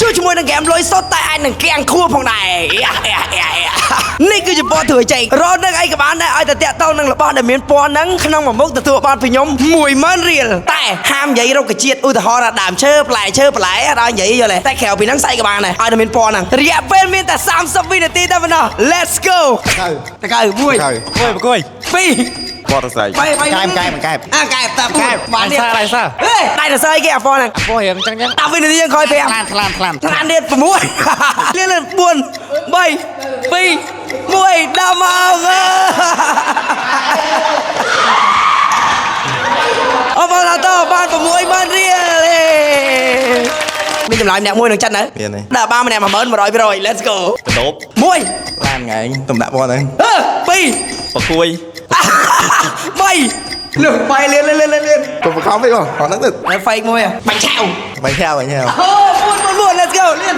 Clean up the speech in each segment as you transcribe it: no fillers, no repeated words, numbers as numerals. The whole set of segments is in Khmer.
ជួយជាមួយនឹងហ្គេមលុយសុទ្ធតែអាចនឹងកៀងខួរផងដែរនេះគឺជាពណ៌ធ្វើចេញរត់នឹងអីក៏បានដែរឲ្យតែតាក់ទងនឹងរបស់ដែលមានពណ៌ហ្នឹងក្នុងមួយមុខទទួលបានពីខ្ញុំ10000រៀលតែហាមនិយាយរុក្ខជាតិឧទាហរណ៍ថាដើមឈើផ្លែអត់ឲ្យនិយាយយល់ទេតែក្រៅពីហ្នឹងស្អីក៏បានដែរឲ្យតែមានពណ៌ហ្នឹងរយៈពេលមានតែ30វិនាទីតែប៉ុណ្ណោះ Let's go តកៅ1 ប្រគួយ2បតស្អីកែបកែបតាបាននេះអីសាដៃទៅស្អីគេអាហ្វនហ្នឹងពោះរៀងចឹងចឹង10វិនាទីយើងក្រោយ5ថ្លានទៀត6លឿន4 3 2 1ដល់មកអូបងតើបាន60000រៀលមានចម្លើយម្នាក់មួយនឹងចិត្តនៅដល់បានម្នាក់10000% Let's go បដូប1ឡានថ្ងៃតំដាក់ពណ៌ហ្នឹង2ប្រគួយ3លើ3លឿនកុំបខំទេបងហ្នឹងទៅ fake មួយបាញ់ឆៅអូ4 Let's go លឿន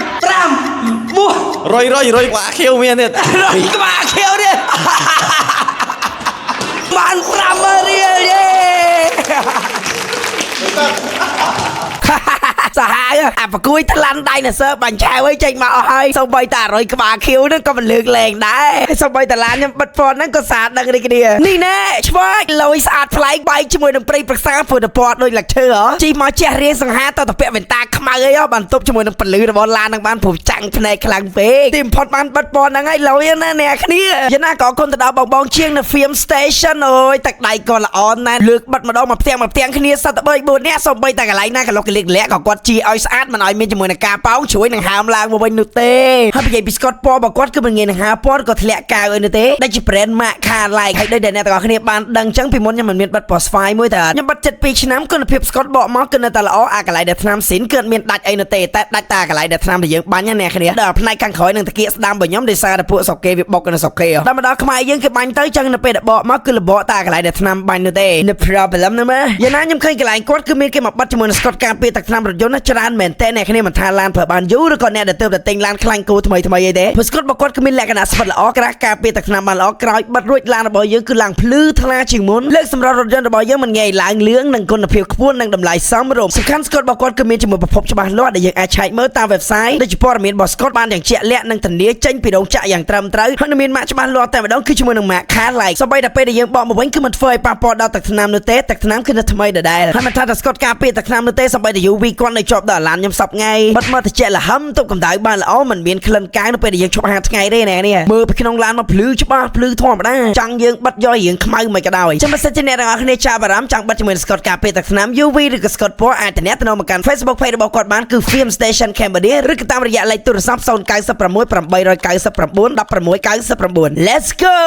5 រុយក្បាលខៀវមានទៀតក្បាលខៀវទៀតបាន50000រៀលយេសាហាវអាប្រគួយថ្លាន់ដៃណាសើបាញ់ឆៅឲ្យចេញមកអស់ហើយសូម្បីតែ100ក្បាលខៀវហ្នឹងក៏មិនលើកលែងដែរសូម្បីតែឡានខ្ញុំបិទពណ៌ហ្នឹងក៏ស្អាតដឹងនេះគ្នានេះណែឆ្វាច់លយស្អាតប្លែកបែកជាមួយនឹងព្រៃប្រសាធ្វើតែពណ៌ដូចលាក់ឈើហ៎ជីមកជះរៀងសង្ហាតទៅពាក់វ៉ែនតាខ្មៅអីហ៎បានទប់ជាមួយនឹងពលឺរបស់ឡានហ្នឹងបានព្រោះចាំងភ្នែកខ្លាំងពេកទីបំផុតបានបិទពណ៌ហ្នឹងឲ្យលយណាអ្នកគ្នាយ៉ាងណាក៏អរគុណទៅដល់បងជាងនៅ Film Station អូយទឹកដៃក៏ល្អណាស់លើកបិទម្ដងមកផ្ទាំងគ្នាសត្វត3 4នាក់សូម្បីតែកន្លែងណាក៏លោកកលិកលាក់ក៏គាត់ជាឲ្យស្អាតមិនឲ្យមានជាមួយនឹងការប៉ោងជួយនឹងហើមឡើងមកវិញនោះទេហើយនិយាយពីស្កតពណ៌របស់គាត់គឺមិនងាយនឹងហើពណ៌ក៏ធ្លាក់កៅអីនោះទេដែលជា brand Mark Carlike ហើយដូចដែលអ្នកទាំងអស់គ្នាបានដឹងចឹងពីមុនខ្ញុំមិនមានបិទពណ៌ស្វាយមួយតែខ្ញុំបិទ7 ឆ្នាំគុណភាពស្កតបកមកគឺនៅតែល្អអាកន្លែងដែលថ្នាំស៊ីនគឺមានដាច់អីនោះទេតែដាច់តាកន្លែងដែលថ្នាំដែលយើងបាញ់ណាអ្នកគ្នាដល់ផ្នែកខាងក្រោយនឹងតាគៀកស្ដាំរបស់ខ្ញុំដោយសារតែពួកសុកគេវាបុកនៅសុកគេដល់មកដល់ខ្មែរយើងគឺបាញ់ទៅចឹងនៅពេលដែលបកមកគឺលបកតាកន្លែងដែលថ្នាំបាញ់នោះទេ No problem ណាមើលយ៉ាងណាខ្ញុំឃើញកន្លែងគាត់គឺមានគេមកបិទជាមួយនឹងស្កតការពារទឹកថ្នាំរថយន្តណាច្រើនមែនតើអ្នកគ្នាមិនថាឡានប្រើបានយូរឬក៏អ្នកដែលទើបតែទិញឡានខ្លាញ់គោថ្មីអីទេព្រោះស្កតរបស់គាត់គឺមានលក្ខណៈស្វិតល្អក្រាស់ការពារទឹកថ្នាំបានល្អក្រោយបិទរួចឡានរបស់យើងគឺឡើងភ្លឺថ្លាជាងមុនលើកសម្រាប់រថយន្តរបស់យើងមិនងាយឡើងលឿងនិងគុណភាពខ្ពស់និងតម្លៃសមរម្យសំខាន់ស្កតរបស់គាត់គឺមានជាមួយប្រភពច្បាស់លាស់ដែលយើងអាចឆែកមើលតាម website ដូចជាព័ត៌មានរបស់ស្កតបានយ៉ាងជាក់លាក់និងធានាចេញពីរោងចក្រយ៉ាងត្រឹមត្រូវហើយមានម៉ាកច្បាស់លាស់តែម្ដងគឺជាមួយនឹងម៉ាក Carlike សូម្បីតែពេលដែលយើងបកមកវិញគឺមិនធ្វើឲ្យប៉ះពាល់ដល់ទឹកថ្នាំនោះទេទឹកថ្នាំគឺនៅថ្មីដដែលហើយមិនថាតែស្កតការពារទឹកថ្នាំនោះទេសូម្បីតែ UV គាត់នៅជាប់ដល់ឡានខ្ញុំសប្ងៃបិទមកទៅជាលហឹមទប់កម្ដៅបានល្អមិនមានក្លិនកាយនៅពេលដែលយើងឈប់ហាលថ្ងៃទេអ្នកនេះមើលពីក្នុងឡានមកភ្លឺច្បាស់ភ្លឺធម្មតាចង់យើងបិទយករៀងខ្មៅមិនក៏ដោយចាំបើសិនជាអ្នកទាំងអស់គ្នាចាប់អារម្មណ៍ចង់បិទជាមួយស្កតការពារទឹកថ្នាំ UV ឬក៏ស្កតពណ៌អាចទំនាក់ទំនងមកកាន់ Facebook page របស់គាត់បានគឺ Film Station Cambodia ឬក៏តាមរយៈលេខទូរស័ព្ទ096 899 1699 Let's go